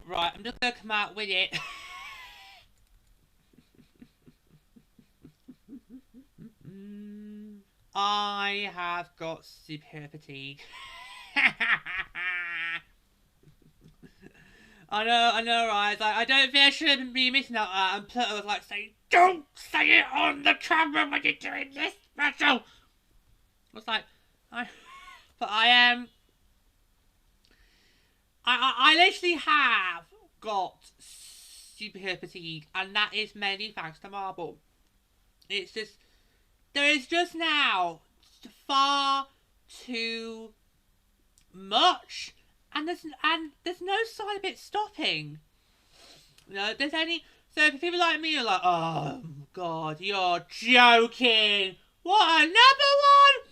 Right, I'm just gonna come out with it. I have got superhero fatigue. I know, right? It's like, I don't think I should be missing out that. And Pluto was like saying, "Don't say it on the camera when you're doing this special." I was like, but I am. I literally have got superhero fatigue, and that is mainly thanks to Marvel. It's just there is just now far too much, and there's no sign of it stopping. You know, there's any so for people like me are like, oh god, you're joking. What, another one?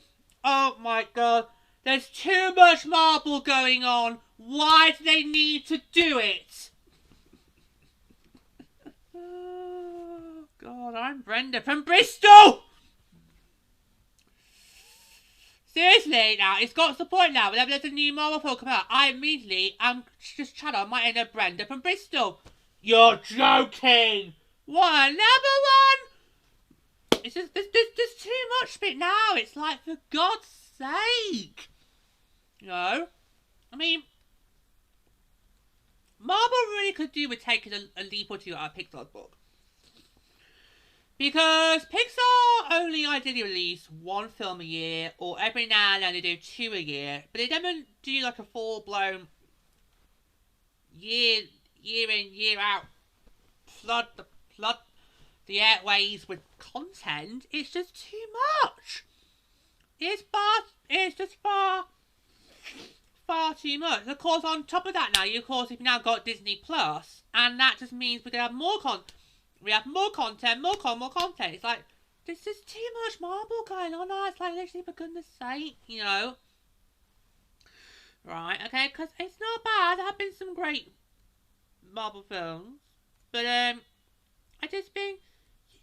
Oh my god. There's too much Marvel going on. Why do they need to do it? Oh god, I'm Brenda from Bristol! Seriously, now, it's got to the point now, whenever there's a new Marvel film come out, I immediately just channel my inner Brenda from Bristol. You're joking! What, another one? It's just, there's too much of it now. It's like, for God's sake. You know? I mean, Marvel really could do with taking a leap or two out of Pixar's book. Because Pixar only ideally release one film a year, or every now and then they do 2 a year, but they don't do like a full-blown year in, year out flood the airways with content. It's just too much. It's just far too much. Of course, on top of that now, you've now got Disney Plus, and that just means we're gonna have more content. We have more content, more content. It's like, there's just too much Marvel going on now. It's like, literally, for goodness sake, you know. Right, okay, because it's not bad. There have been some great Marvel films. But, I just think,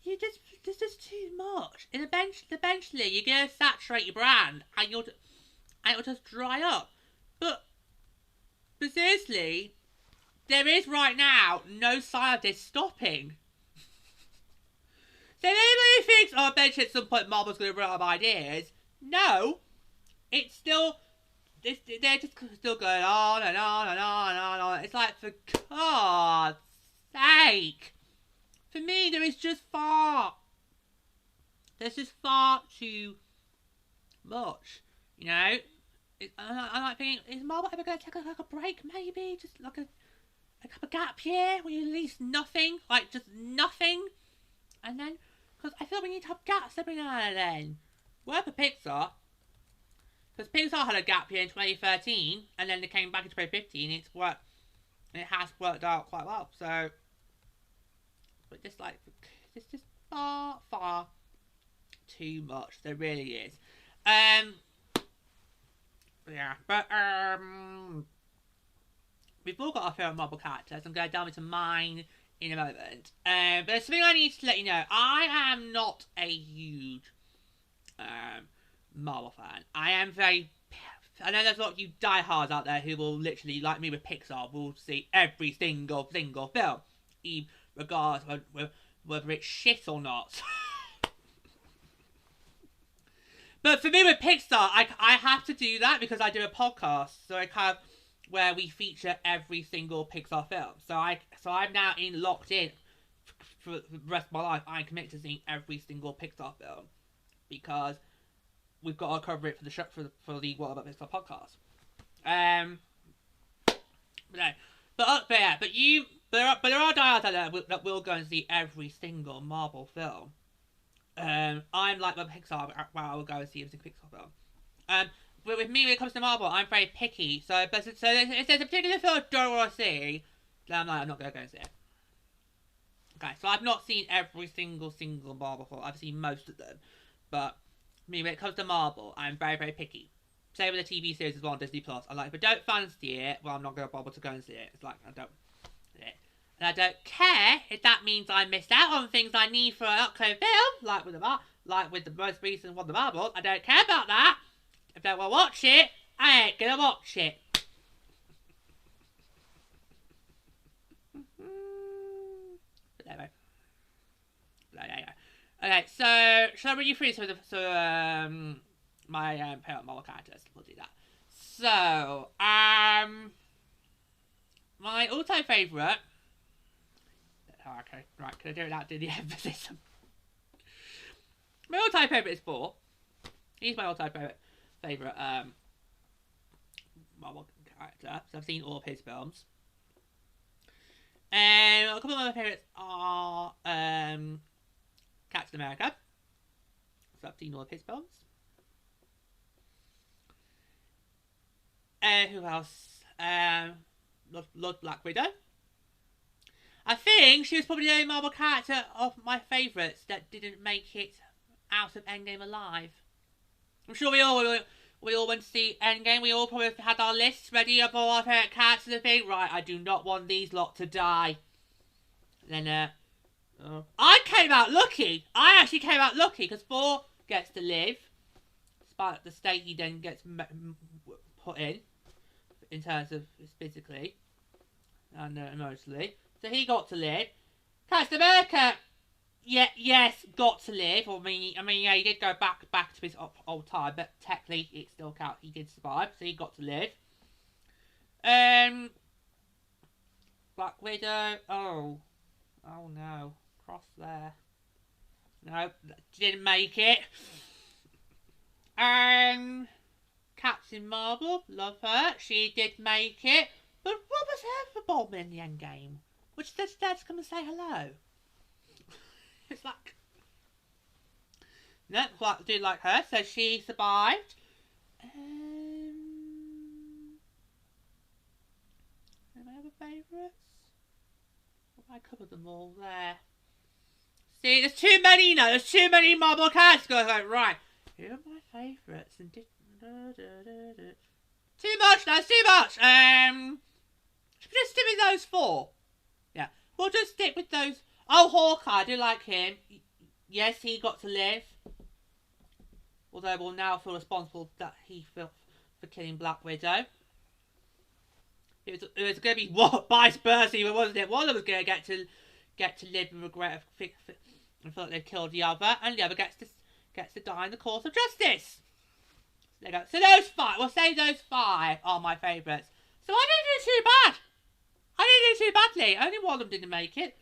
there's just too much. And eventually, you're going to saturate your brand, and it'll just dry up. But seriously, there is right now no sign of this stopping. So if anybody thinks, oh, I bet you at some point Marvel's going to run out of ideas, no. It's still, they're just still going on and on and on and on. It's like, for God's sake. For me, there's just far too much, you know. I'm like thinking, is Marvel ever going to take like a break, maybe? Just like a gap year where you release nothing, like just nothing, and then, because I feel we need to have gaps every now and then. Well, for Pixar, because Pixar had a gap year in 2013, and then they came back in 2015. It has worked out quite well. So, but just like, it's just far too much. There really is. Yeah, but we've all got our favourite Marvel characters. I'm going to delve into mine in a moment. But there's something I need to let you know. I am not a huge Marvel fan. I know there's a lot of you diehards out there who will literally, like me with Pixar, will see every single film, regardless of whether it's shit or not. But for me with Pixar, I have to do that because I do a podcast. So I kind of, where we feature every single Pixar film. So I'm now locked in for the rest of my life. I'm committed to seeing every single Pixar film because we've got to cover it for the show, for the What About Pixar podcast. But there are diehards out there that will go and see every single Marvel film. I'm like with Pixar, where I will go and see every single Pixar film. But with me, when it comes to Marvel, I'm very picky. So if there's a particular film I don't want to see, then I'm not going to go and see it. Okay, so I've not seen every single Marvel film. I've seen most of them. But me, when it comes to Marvel, I'm very, very picky. Same with the TV series as well on Disney Plus. I'm like, if I don't fancy it, well, I'm not going to bother to go and see it. It's like, I don't see it. And I don't care if that means I missed out on things I need for an upcoming film, like with the most recent one, the Marvel. I don't care about that. If I want to watch it, I ain't gonna watch it. Okay, so shall I read you through my favorite Marvel characters? We'll do that. So, my all-time favorite. Oh, okay, right. Can I do it without doing the emphasis? My all-time favorite is Thor. He's my all-time favorite Marvel character. So I've seen all of his films. And a couple of my favourites are Captain America. So I've seen all of his films. Who else? Love Black Widow. I think she was probably the only Marvel character of my favourites that didn't make it out of Endgame alive. I'm sure we all went to see Endgame. We all probably had our lists ready of all our favourite characters and think, right, I do not want these lot to die. And then, I came out lucky. I actually came out lucky because Thor gets to live, despite the state he then gets put in terms of physically and emotionally. So he got to live. Captain America, yes, got to live. I mean, yeah, he did go back to his old time, but technically it still counts. He did survive, so he got to live. Black Widow. Oh no, cross there. No, didn't make it. Captain Marvel, love her. She did make it. But what was her involvement in the end game? Which just there to come and say hello. It's like, no, do like her. So she survived. Any other favourites? I covered them all there. See, there's too many now. There's too many Marvel characters. I was like, right, who are my favourites? And too much. That's too much. Should we just stick with those four? Yeah, we'll just stick with those. Oh, Hawkeye, I do like him. Yes, he got to live. Although we'll now feel responsible that he felt for killing Black Widow. It was going to be vice versa, wasn't it? One of them was going to get to live and regret and feel like they've killed the other, and the other gets to die in the cause of justice. So there you go. So those five, we'll say those five are my favourites. So I didn't do too bad. I didn't do too badly. Only one of them didn't make it.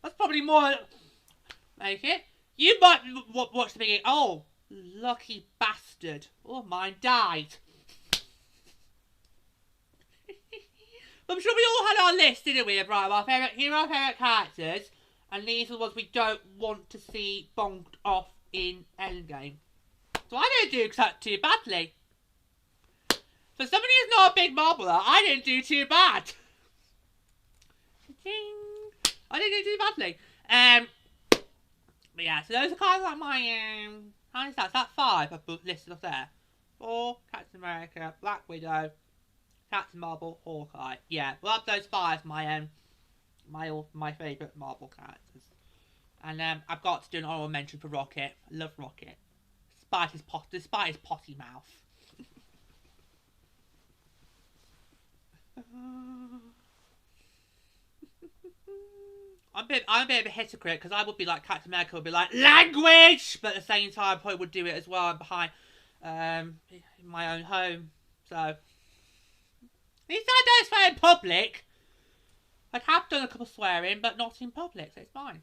That's probably more make it. You might watch the beginning. Oh, lucky bastard. Oh, mine died. I'm sure we all had our list, didn't we? Right, here are our favourite characters, and these are the ones we don't want to see bonked off in Endgame. So I didn't do too badly. For somebody who's not a big Marveler, I didn't do too bad. I didn't do too badly. But yeah, so those are kind of like my how many stats? That's 5 I've listed off there. Thor, Captain America, Black Widow, Captain Marvel, Hawkeye. Yeah, well, up those 5 my favourite Marvel characters. And I've got to do an honorable mention for Rocket. I love Rocket, despite his potty mouth. I'm a bit of a hypocrite because I would be like Captain America would be like language, but at the same time I probably would do it as well. I'm behind in my own home, so at least I don't swear in public. I have done a couple of swearing, but not in public, so it's fine.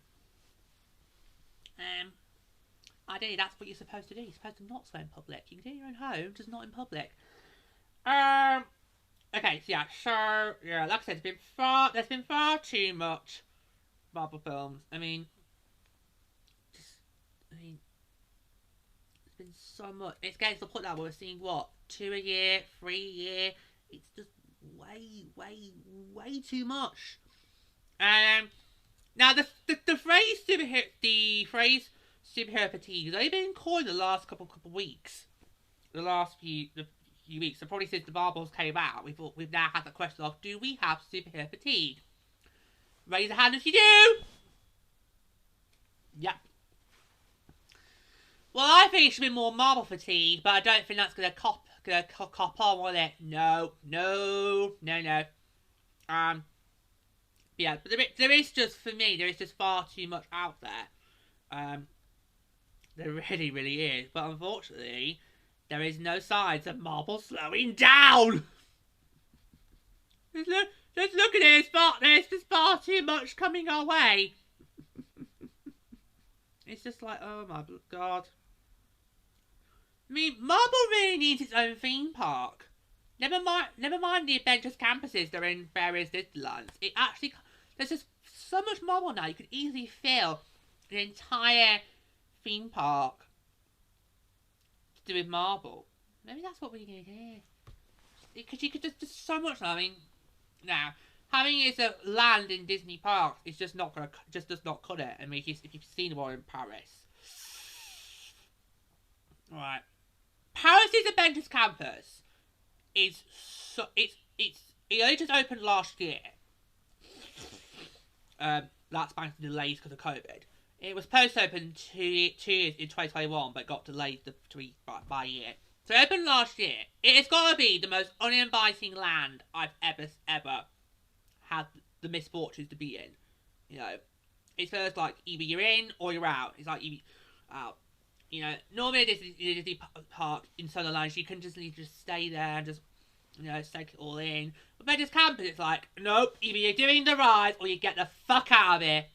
I do. That's what you're supposed to do. You're supposed to not swear in public. You can do it in your own home, just not in public. Okay, so yeah, like I said, there's been far too much Marvel films. I mean, there's been so much. It's getting to the point now where we're seeing 2 a year, 3 a year. It's just way too much. Now the phrase superhero fatigue has only been coined the last couple weeks. The last few weeks, so probably since the Marvels came out, we've now had the question of, do we have superhero fatigue? Raise a hand if you do. Yep. Well, I think it should be more Marvel fatigue, but I don't think that's gonna cop on with it. No. Yeah, but there is just, for me, there is just far too much out there. There really, really is. But unfortunately, there is no signs of marble slowing down. Just look at it. There's far too much coming our way. It's just like, oh my god. I mean, Marble really needs its own theme park. Never mind the Adventures campuses that are in various Disneylands. It actually, there's just so much Marble now. You could easily fill an entire theme park to do with Marble. Maybe that's what we need here. Because you could just so much. I mean, now having it as a land in Disney parks is just not gonna does not cut it. I mean, if you've seen the one in Paris, all right. Paris's Adventures campus is so it only just opened last year. That's thanks to delays because of COVID. It was supposed to open two years in 2021, but got delayed by a year. So it opened last year. It has got to be the most uninviting land I've ever had the misfortunes to be in. You know, it's first like either you're in or you're out. It's like either out. You know, normally at Disney park in Solo Lounge, you can just stay there and just, you know, soak it all in. But Adventures Campus, it's like, nope, either you're doing the ride or you get the fuck out of here.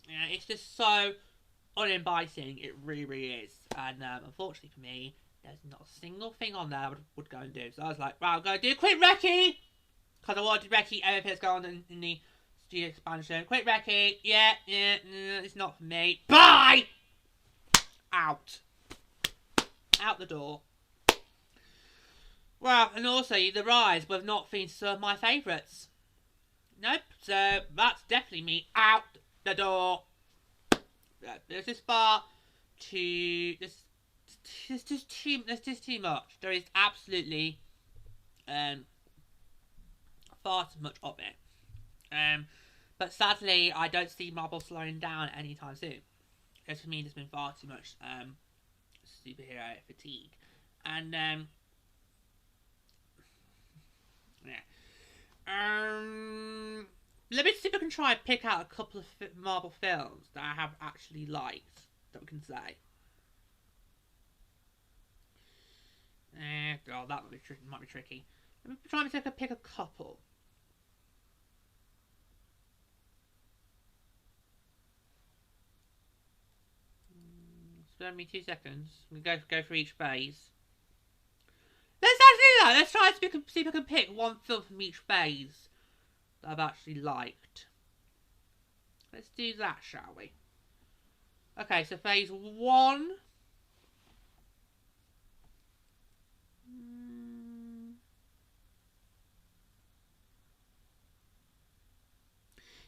Yeah, it's just so uninviting. It really, really is. And unfortunately for me, there's not a single thing on there I would go and do. So I was like, right, I'm going to do quick recce. Because I wanted recce everything that's going on in the studio expansion. Quick recce. Yeah, it's not for me. Bye! Out the door. Well, and also the rides have not been some of my favourites. Nope. So that's definitely me out the door. There's just far too. There's just too much. There is absolutely far too much of it. But sadly, I don't see Marble slowing down anytime soon. Because for me, there's been far too much superhero fatigue. And, yeah. Let me see if I can try and pick out a couple of Marvel films that I have actually liked, that we can say. God, that might be tricky. Let me try and see if I can pick a couple. Spare me 2 seconds. We go through each phase. Let's actually do that. Let's try to see if I can pick one film from each phase that I've actually liked. Let's do that, shall we? Okay, so phase 1.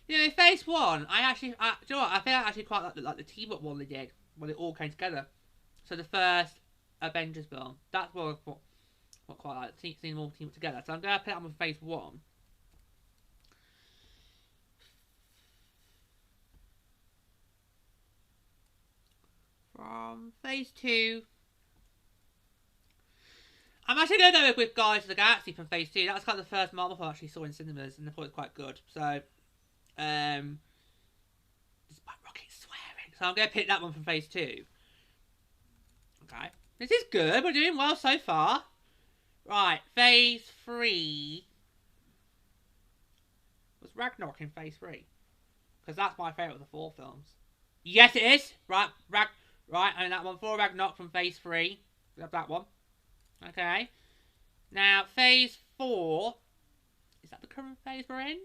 You know, in phase 1, do you know what? I think I actually quite like the team-up one they did when it all came together. So the first Avengers film, that's what I quite like, seeing them all team up together. So I'm going to put that on phase 1. From phase 2, I'm actually going to go with Guardians of the Galaxy from phase 2. That was kind of the first Marvel film I actually saw in cinemas, and I thought it was quite good. So, despite Rocket swearing, so I'm going to pick that one from phase 2. Okay, this is good. We're doing well so far. Right, phase 3. Was Ragnarok in phase 3? Because that's my favourite of the 4 films. Yes, it is. Right, and that one for Ragnarok from phase 3. We have that one. Okay. Now, phase 4. Is that the current phase we're in?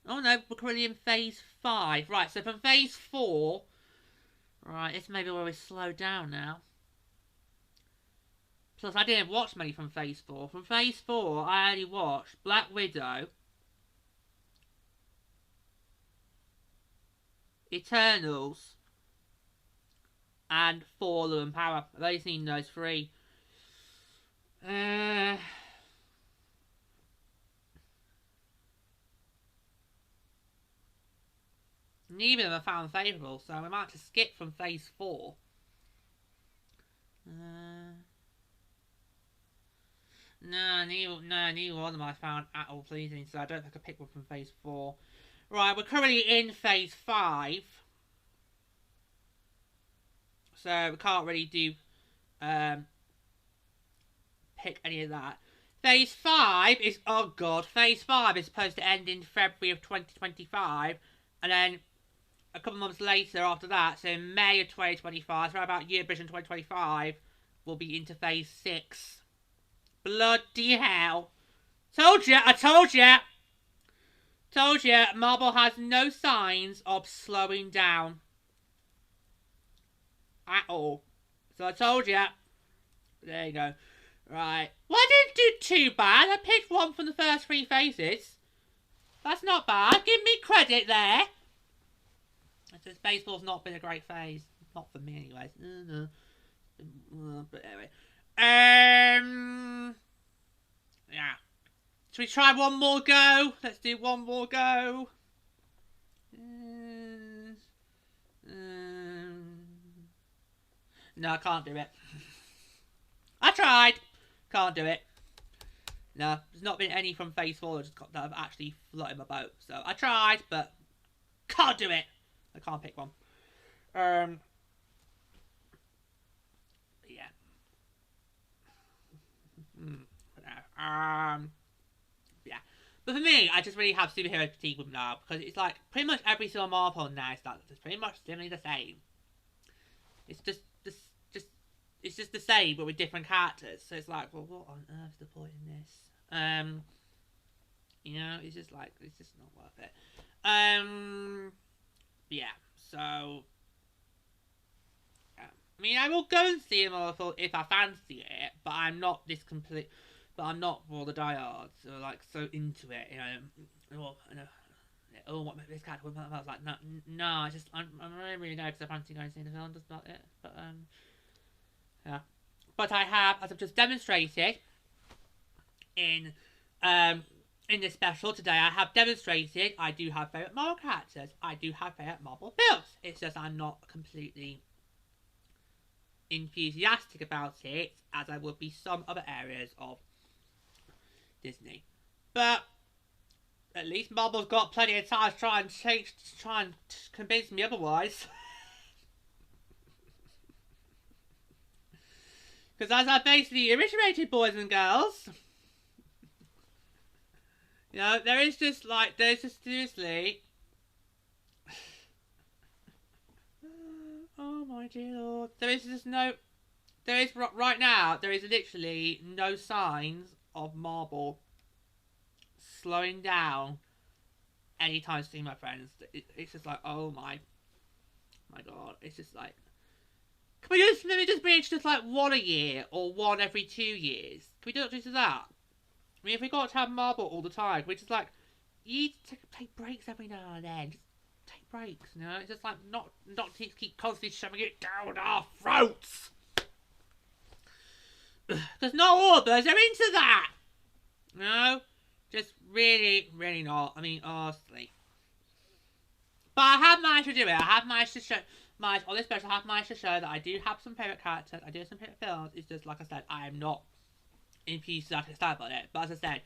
Oh no, we're currently in phase 5. Right, so from phase 4. Right, it's maybe where we slow down now. Plus, I didn't watch many from phase 4. From phase 4, I only watched Black Widow, Eternals, and Thor: Love and Power. I've only seen those 3. Neither of them I found favourable, so we might have to skip from phase 4. neither one of them I found at all pleasing, so I don't think I picked one from Phase 4. Right, we're currently in Phase 5. So we can't really do pick any of that. Phase 5 is, oh god, Phase 5 is supposed to end in February of 2025, and then a couple months later after that, so in May of 2025, so about Year Vision 2025, we'll be into Phase 6. Bloody hell. Told ya, I told ya! Told ya, Marvel has no signs of slowing down. At all. So I told ya. There you go. Right. Well, I didn't do too bad. I picked one from the first 3 phases. That's not bad. Give me credit there. Since baseball's not been a great phase. Not for me, anyways. But anyway. Yeah. Should we try one more go? Let's do one more go. No, I can't do it. I tried. Can't do it. No, there's not been any from Phase 4 that have actually floated my boat. So I tried, but can't do it. I can't pick one. Yeah. Yeah. But for me, I just really have superhero fatigue with now, because it's like pretty much every single Marvel now is pretty much similarly the same. It's just the same, but with different characters. So it's like, well, what on earth's the point in this? You know, it's just like, it's just not worth it. Yeah. So, I mean, I will go and see him if I fancy it, but I'm not this complete. But I'm not for the diehards who are like so into it, you know. Oh, what this character? I was like, no, it's just I'm really know because I fancy going to see the film. That's not it. But yeah. But I have, as I've just demonstrated in this special today, I have demonstrated I do have favourite Marvel characters. I do have favourite Marvel films. It's just I'm not completely enthusiastic about it as I would be some other areas of Disney. But at least Marvel's got plenty of time to try and convince me otherwise. Because as I basically originated, boys and girls, you know, there's just seriously. Oh my dear Lord. Right now, there is literally no signs of Marvel slowing down anytime soon, my friends. It's just like, oh my god. It's just like, let me just bring it to just like one a year or one every 2 years. Can we do it just that? I mean, if we got to have Marvel all the time, we just like, you need to take breaks every now and then. Just take breaks, you know? It's just like, not to keep constantly shoving it down our throats. Because not all of us are into that. No? Just really, really not. I mean, honestly. But I have managed to do it. I have managed to show... on this special, I have managed to show that I do have some favourite characters. I do have some favourite films. It's just, like I said, I am not enthusiastic about it. But as I said,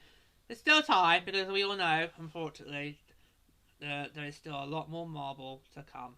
there's still time, because we all know, unfortunately, there is still a lot more Marvel to come.